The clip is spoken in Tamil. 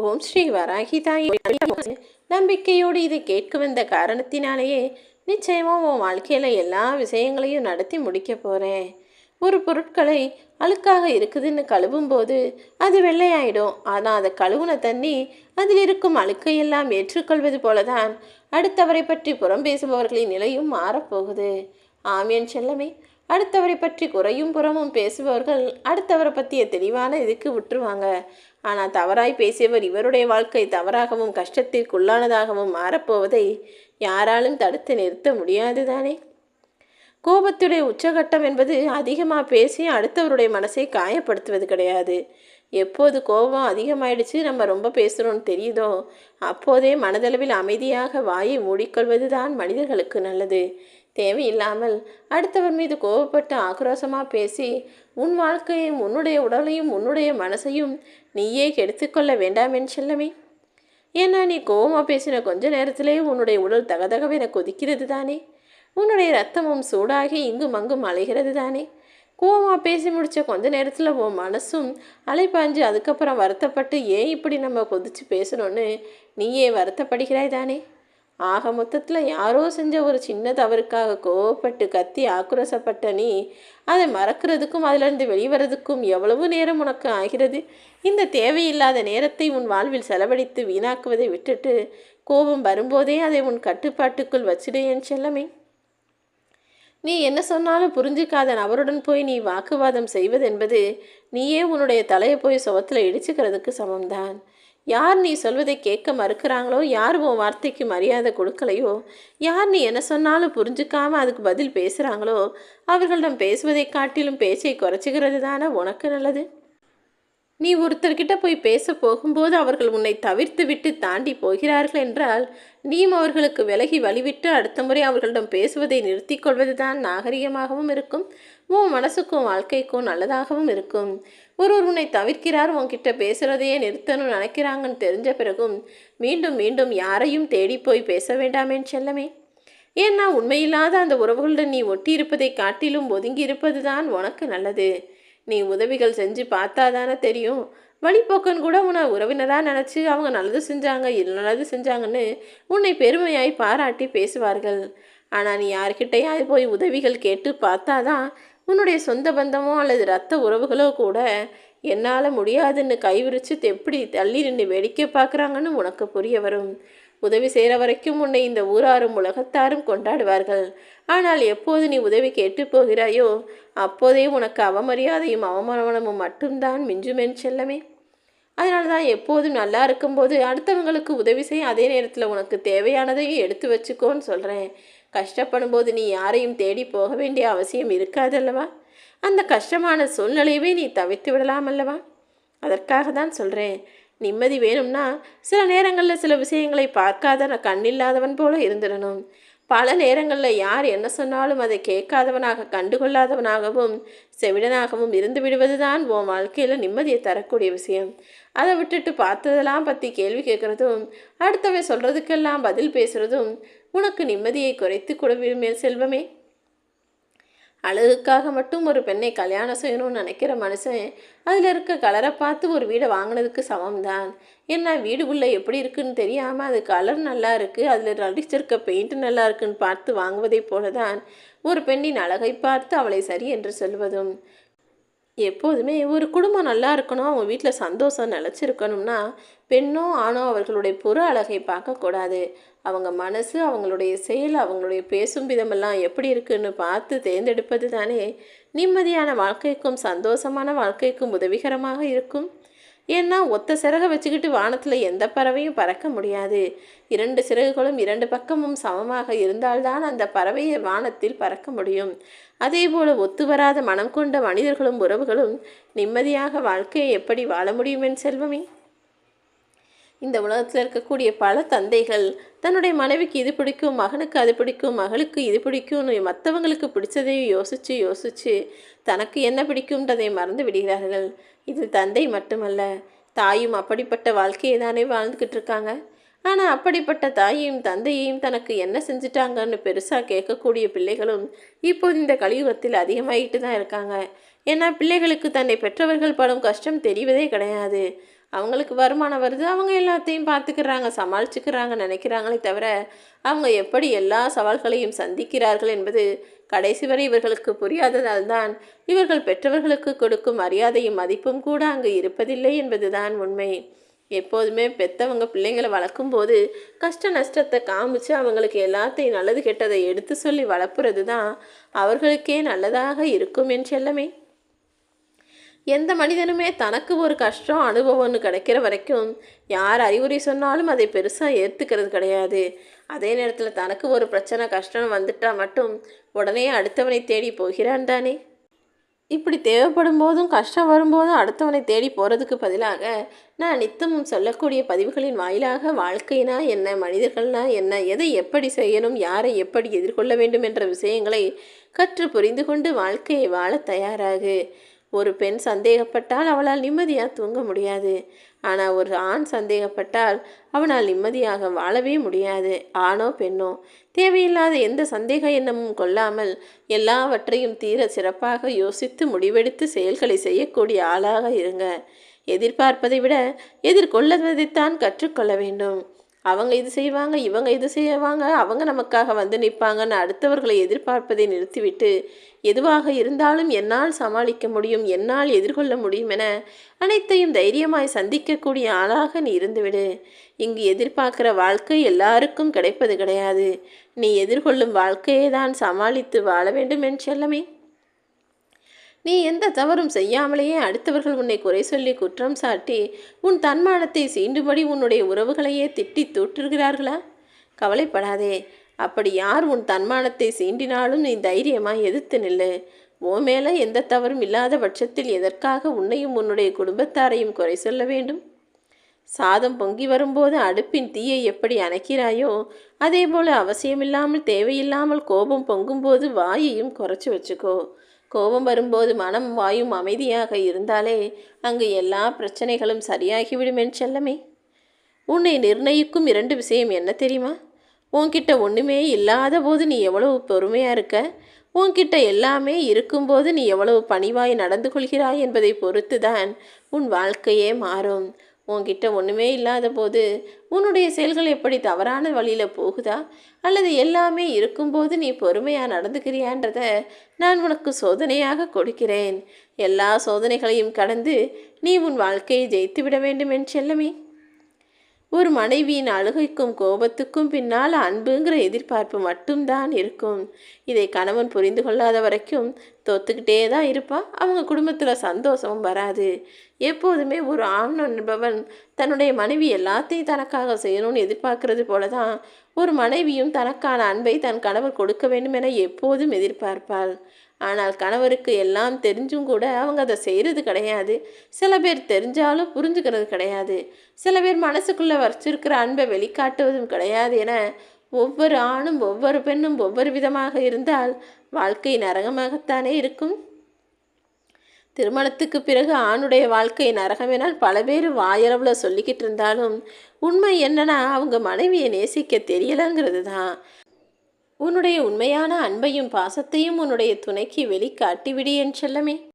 ஓம் ஸ்ரீ வராகி தாயே நம்பிக்கையோடு இதை கேட்க வந்த காரணத்தினாலேயே நிச்சயமா உன் வாழ்க்கையில எல்லா விஷயங்களையும் நடத்தி முடிக்க போறேன். ஒரு பொருட்களை அழுக்காக இருக்குதுன்னு கழுவும் போது அது வெள்ளையாயிடும். ஆனால் அதை கழுவுன தண்ணி அதில் இருக்கும் அழுக்கையெல்லாம் ஏற்றுக்கொள்வது போலதான் அடுத்தவரை பற்றி புறம் பேசுபவர்களின் நிலையும் மாறப்போகுது. ஆமியன் செல்லமே, அடுத்தவரை பற்றி குறையும் புறமும் பேசுபவர்கள் அடுத்தவரை பற்றிய தெளிவான இதுக்கு விட்டுருவாங்க. ஆனால் தவறாய் பேசியவர் இவருடைய வாழ்க்கை தவறாகவும் கஷ்டத்திற்குள்ளானதாகவும் மாறப்போவதை யாராலும் தடுத்து நிறுத்த முடியாது தானே. கோபத்துடைய உச்சகட்டம் என்பது அதிகமாக பேசி அடுத்தவருடைய மனசை காயப்படுத்துவது கிடையாது. எப்போது கோபம் அதிகமாயிடுச்சு நம்ம ரொம்ப பேசுகிறோன்னு தெரியுதோ அப்போதே மனதளவில் அமைதியாக வாயை மூடிக்கொள்வது தான் மனிதர்களுக்கு நல்லது. தேவையில்லாமல் அடுத்தவர் மீது கோபப்பட்டு ஆக்ரோஷமாக பேசி உன் வாழ்க்கையும் உன்னுடைய உடலையும் உன்னுடைய மனசையும் நீயே கெடுத்துக்கொள்ள வேண்டாம் என் செல்லமே. ஏன்னா நீ கோபமாக பேசின கொஞ்ச நேரத்திலே உன்னுடைய உடல் தகதகவென கொதிக்கிறது தானே. உன்னுடைய ரத்தமும் சூடாகி இங்கும் அங்கும் அலைகிறது தானே. கோவமாக பேசி முடித்த கொஞ்ச நேரத்தில் உன் மனசும் அலைப்பாஞ்சு அதுக்கப்புறம் வருத்தப்பட்டு ஏன் இப்படி நம்ம கொதித்து பேசணும்னு நீயே வருத்தப்படுகிறாய் தானே. ஆக மொத்தத்தில் யாரோ செஞ்ச ஒரு சின்ன தவறுக்காக கோவப்பட்டு கத்தி ஆக்ரோசப்பட்ட நீ அதை மறக்கிறதுக்கும் அதிலிருந்து வெளிவரதுக்கும் எவ்வளவு நேரம் உனக்கு ஆகிறது. இந்த தேவையில்லாத நேரத்தை உன் வாழ்வில் செலவழித்து வீணாக்குவதை விட்டுட்டு கோபம் வரும்போதே அதை உன் கட்டுப்பாட்டுக்குள் வச்சிடு என் செல்லமே. நீ என்ன சொன்னாலும் புரிஞ்சிக்காத நபருடன் போய் நீ வாக்குவாதம் செய்வதென்பது நீயே உன்னுடைய தலையை போய் சுவத்தில் இடிச்சுக்கிறதுக்கு சமம்தான். யார் நீ சொல்வதை கேட்க மறுக்கிறாங்களோ, யார் உன் வார்த்தைக்கு மரியாதை கொடுக்கலையோ, யார் நீ என்ன சொன்னாலும் புரிஞ்சுக்காம அதுக்கு பதில் பேசுகிறாங்களோ அவர்களிடம் பேசுவதை காட்டிலும் பேச்சை குறைச்சிக்கிறது தானே உனக்கு நல்லது. நீ ஒருத்தர்கிட்ட போய் பேச போகும்போது அவர்கள் உன்னை தவிர்த்து விட்டு தாண்டி போகிறார்கள் என்றால் நீயும் அவர்களுக்கு விலகி வழிவிட்டு அடுத்த முறை அவர்களிடம் பேசுவதை நிறுத்தி கொள்வது தான் நாகரிகமாகவும் இருக்கும், உன் மனசுக்கும் வாழ்க்கைக்கும் நல்லதாகவும் இருக்கும். ஒருவர் உன்னை தவிர்க்கிறார், உன்கிட்ட பேசுகிறதையே நிறுத்தணும்னு நினைக்கிறாங்கன்னு தெரிஞ்ச பிறகும் மீண்டும் மீண்டும் யாரையும் தேடி போய் பேச வேண்டாமேன்னு செல்லமே. ஏன்னா உண்மையில்லாத அந்த உறவுகளுடன் நீ ஒட்டி இருப்பதை காட்டிலும் ஒதுங்கி இருப்பது தான் உனக்கு நல்லது. நீ உதவிகள் செஞ்சு பார்த்தாதானே தெரியும். வழிபோக்கன் கூட உன்னை உறவினராக நினச்சி அவங்க நல்லது செஞ்சாங்க நல்லது செஞ்சாங்கன்னு உன்னை பெருமையாய் பாராட்டி பேசுவார்கள். ஆனால் நீ யார்கிட்டையாவது போய் உதவிகள் கேட்டு பார்த்தாதான் உன்னுடைய சொந்த பந்தமோ அல்லது இரத்த உறவுகளோ கூட என்னால் முடியாதுன்னு கைவிரிச்சு எப்படி தள்ளி நின்று வேடிக்கை பார்க்குறாங்கன்னு உனக்கு புரிய வரும். உதவி செய்கிற வரைக்கும் உன்னை இந்த ஊராரும் உலகத்தாரும் கொண்டாடுவார்கள். ஆனால் எப்போது நீ உதவி கேட்டு போகிறாயோ அப்போதே உனக்கு அவமரியாதையும் அவமானமும் மட்டும்தான் மிஞ்சுமென் செல்லமே. அதனால தான் எப்போதும் நல்லா இருக்கும்போது அடுத்தவங்களுக்கு உதவி செய்ய, அதே நேரத்தில் உனக்கு தேவையானதையும் எடுத்து வச்சுக்கோன்னு சொல்கிறேன். கஷ்டப்படும் போது நீ யாரையும் தேடி போக வேண்டிய அவசியம் இருக்காதல்லவா. அந்த கஷ்டமான சூழ்நிலையவே நீ தவிர்த்து விடலாம் அல்லவா. அதற்காக தான் சொல்கிறேன். நிம்மதி வேணும்னா சில நேரங்களில் சில விஷயங்களை பார்க்காத கண்ணில்லாதவன் போல இருந்துடணும். பல நேரங்களில் யார் என்ன சொன்னாலும் அதை கேட்காதவனாக கண்டுகொள்ளாதவனாகவும் செவிடனாகவும் இருந்து விடுவது தான் உன் வாழ்க்கையில் நிம்மதியை தரக்கூடிய விஷயம். அதை விட்டுட்டு பார்த்ததெல்லாம் பற்றி கேள்வி கேட்குறதும் அடுத்தவன் சொல்கிறதுக்கெல்லாம் பதில் பேசுகிறதும் உனக்கு நிம்மதியை குறைத்து கொடுமே செல்வமே. அழகுக்காக மட்டும் ஒரு பெண்ணை கல்யாணம் செய்யணும்னு நினைக்கிற மனுஷன் அதில் இருக்க கலரை பார்த்து ஒரு வீடை வாங்கினதுக்கு சமம்தான். ஏன்னா வீடு உள்ள எப்படி இருக்குன்னு தெரியாமல் அது கலர் நல்லா இருக்குது, அதில் அடிச்சிருக்க பெயிண்ட் நல்லா இருக்குன்னு பார்த்து வாங்குவதை போல தான் ஒரு பெண்ணின் அழகை பார்த்து அவளை சரி என்று சொல்வதும். எப்போதுமே ஒரு குடும்பம் நல்லா இருக்கணும், அவங்க வீட்டில் சந்தோஷம் நிலச்சிருக்கணும்னா பெண்ணோ ஆணோ அவர்களுடைய புற அழகை பார்க்கக்கூடாது. அவங்க மனசு, அவங்களுடைய செயல், அவங்களுடைய பேசும் விதமெல்லாம் எப்படி இருக்குன்னு பார்த்து தேர்ந்தெடுப்பது தானே நிம்மதியான வாழ்க்கைக்கும் சந்தோஷமான வாழ்க்கைக்கும் உதவிகரமாக இருக்கும். ஏன்னா ஒத்த சிறகை வச்சுக்கிட்டு வானத்தில் எந்த பறவையும் பறக்க முடியாது. 2 சிறகுகளும் 2 பக்கமும் சமமாக இருந்தால்தான் அந்த பறவையை வானத்தில் பறக்க முடியும். அதே போல் ஒத்து வராத மனம் கொண்ட மனிதர்களும் உறவுகளும் நிம்மதியாக வாழ்க்கையை எப்படி வாழ முடியும் என் செல்வமே. இந்த உலகத்தில் இருக்கக்கூடிய பல தந்தைகள் தன்னுடைய மனைவிக்கு இது பிடிக்கும், மகனுக்கு அது பிடிக்கும், மகளுக்கு இது பிடிக்கும்னு மற்றவங்களுக்கு பிடிச்சதையும் யோசித்து யோசித்து தனக்கு என்ன பிடிக்கும்ன்றதை மறந்து விடுகிறார்கள். இது தந்தை மட்டுமல்ல, தாயும் அப்படிப்பட்ட வாழ்க்கையை தானே வாழ்ந்துக்கிட்டு இருக்காங்க. ஆனால் அப்படிப்பட்ட தாயையும் தந்தையையும் தனக்கு என்ன செஞ்சிட்டாங்கன்னு பெருசாக கேட்கக்கூடிய பிள்ளைகளும் இப்போது இந்த கலியுகத்தில் அதிகமாகிட்டு தான் இருக்காங்க. ஏன்னா பிள்ளைகளுக்கு தன்னை பெற்றவர்கள் படும் கஷ்டம் தெரிவதே கிடையாது. அவங்களுக்கு வருமானம் வருது, அவங்க எல்லாத்தையும் பார்த்துக்கிறாங்க, சமாளிச்சுக்கிறாங்க நினைக்கிறாங்களே தவிர, அவங்க எப்படி எல்லா சவால்களையும் சந்திக்கிறார்கள் என்பது கடைசி வரை இவர்களுக்கு புரியாததால் தான் இவர்கள் பெற்றவர்களுக்கு கொடுக்கும் மரியாதையும் மதிப்பும் கூட அங்கு இருப்பதில்லை என்பதுதான் உண்மை. எப்போதுமே பெற்றவங்க பிள்ளைங்களை வளர்க்கும்போது கஷ்ட நஷ்டத்தை காமிச்சு அவங்களுக்கு எல்லாத்தையும் நல்லது கெட்டதை எடுத்து சொல்லி வளர்ப்புறது தான் அவர்களுக்கே நல்லதாக இருக்கும் என் செல்லமே. எந்த மனிதனுமே தனக்கு ஒரு கஷ்டம் அனுபவம்னு கிடைக்கிற வரைக்கும் யார் அறிவுரை சொன்னாலும் அதை பெருசாக ஏற்றுக்கிறது கிடையாது. அதே நேரத்தில் தனக்கு ஒரு பிரச்சனை கஷ்டம் வந்துட்டால் மட்டும் உடனே அடுத்தவனை தேடி போகிறான் தானே. இப்படி தேவைப்படும் போதும் கஷ்டம் வரும்போதும் அடுத்தவனை தேடி போகிறதுக்கு பதிலாக நான் நித்தமும் சொல்லக்கூடிய பதிவுகளின் வாயிலாக வாழ்க்கைனா என்ன, மனிதர்கள்னா என்ன, எதை எப்படி செய்யணும், யாரை எப்படி எதிர்கொள்ள வேண்டும் என்ற விஷயங்களை கற்று புரிந்து கொண்டு வாழ்க்கையை வாழ தயாராகு. ஒரு பெண் சந்தேகப்பட்டால் அவளால் நிம்மதியாக தூங்க முடியாது. ஆனால் ஒரு ஆண் சந்தேகப்பட்டால் அவனால் நிம்மதியாக வாழவே முடியாது. ஆணோ பெண்ணோ தேவையில்லாத எந்த சந்தேக எண்ணமும் கொள்ளாமல் எல்லாவற்றையும் தீர சிறப்பாக யோசித்து முடிவெடுத்து செயல்களை செய்யக்கூடிய ஆளாக இருங்க. எதிர்பார்ப்பதை விட எதிர்கொள்வதைத்தான் கற்றுக்கொள்ள வேண்டும். அவங்க இது செய்வாங்க, இவங்க இது செய்வாங்க, அவங்க நமக்காக வந்து நிற்பாங்கன்னு அடுத்தவர்களை எதிர்பார்ப்பதை நிறுத்திவிட்டு எதுவாக இருந்தாலும் என்னால் சமாளிக்க முடியும், என்னால் எதிர்கொள்ள முடியும் என அனைத்தையும் தைரியமாய் சந்திக்கக்கூடிய ஆளாக நீ இருந்துவிடு. இங்கு எதிர்பார்க்கிற வாழ்க்கை எல்லாருக்கும் கிடைப்பது கிடையாது. நீ எதிர்கொள்ளும் வாழ்க்கையை தான் சமாளித்து வாழ வேண்டும் என் செல்லமே. நீ எந்த தவறும் செய்யாமலேயே அடுத்தவர்கள் உன்னை குறை சொல்லி குற்றம் சாட்டி உன் தன்மானத்தை சீண்டுபடி உன்னுடைய உறவுகளையே திட்டி தூற்றுகிறார்களா? கவலைப்படாதே. அப்படி யார் உன் தன்மானத்தை சீண்டினாலும் நீ தைரியமாக எதிர்த்து நில்லு. உன் மேலே எந்த தவறும் இல்லாத பட்சத்தில் எதற்காக உன்னையும் உன்னுடைய குடும்பத்தாரையும் குறை சொல்ல வேண்டும்? சாதம் பொங்கி வரும்போது அடுப்பின் தீயை எப்படி அணைக்கிறாயோ அதே போல் அவசியமில்லாமல் தேவையில்லாமல் கோபம் பொங்கும்போது வாயையும் குறைச்சி வச்சுக்கோ. கோபம் வரும்போது மனம் வாயும் அமைதியாக இருந்தாலே அங்கு எல்லா பிரச்சனைகளும் சரியாகிவிடும் என் செல்லமே. உன்னை நிர்ணயிக்கும் 2 விஷயம் என்ன தெரியுமா? உன்கிட்ட ஒன்றுமே இல்லாத போது நீ எவ்வளவு பொறுமையாக இருக்க, உன்கிட்ட எல்லாமே இருக்கும்போது நீ எவ்வளவு பணிவாய் நடந்து கொள்கிறாய் என்பதை பொறுத்து தான் உன் வாழ்க்கையே மாறும். உன்கிட்ட ஒன்றுமே இல்லாத போது உன்னுடைய செயல்கள் எப்படி தவறான வழியில் போகுதா, அல்லது எல்லாமே இருக்கும்போது நீ பொறுமையாக நடந்துக்கிறியான்றத நான் உனக்கு சோதனையாக கொடுக்கிறேன். எல்லா சோதனைகளையும் கடந்து நீ உன் வாழ்க்கையை ஜெயித்து விட வேண்டும் என் செல்லமே. ஒரு மனைவியின் அழுகைக்கும் கோபத்துக்கும் பின்னால் அன்புங்கிற எதிர்பார்ப்பு மட்டும்தான் இருக்கும். இதை கணவன் புரிந்து கொள்ளாத வரைக்கும் தோத்துக்கிட்டே தான் இருப்பான். அவங்க குடும்பத்தில் சந்தோஷமும் வராது. எப்போதுமே ஒரு ஆண் என்பவன் தன்னுடைய மனைவி எல்லாத்தையும் தனக்காக செய்யணும்னு எதிர்பார்க்கறது போல தான் ஒரு மனைவியும் தனக்கான அன்பை தன் கணவர் கொடுக்க வேண்டும் என எப்போதும் எதிர்பார்ப்பாள். ஆனால் கணவருக்கு எல்லாம் தெரிஞ்சும் கூட அவங்க அதை செய்கிறது கிடையாது. சில பேர் தெரிஞ்சாலும் புரிஞ்சுக்கிறது கிடையாது. சில பேர் மனசுக்குள்ளே வச்சிருக்கிற அன்பை வெளிக்காட்டுவதும் கிடையாது என ஒவ்வொரு ஆணும் ஒவ்வொரு பெண்ணும் ஒவ்வொரு விதமாக இருந்தால் வாழ்க்கை நரகமாகத்தானே இருக்கும். திருமணத்துக்கு பிறகு ஆணுடைய வாழ்க்கை நரகம் என பல பேர் வாயளவில் சொல்லிக்கிட்டு இருந்தாலும் உண்மை என்னன்னா அவங்க மனைவியை நேசிக்க தெரியலங்கிறது தான். உன்னுடைய உண்மையான அன்பையும் பாசத்தையும் உன்னுடைய துணைக்கு வெளிக்காட்டிவிடு என் செல்லமே.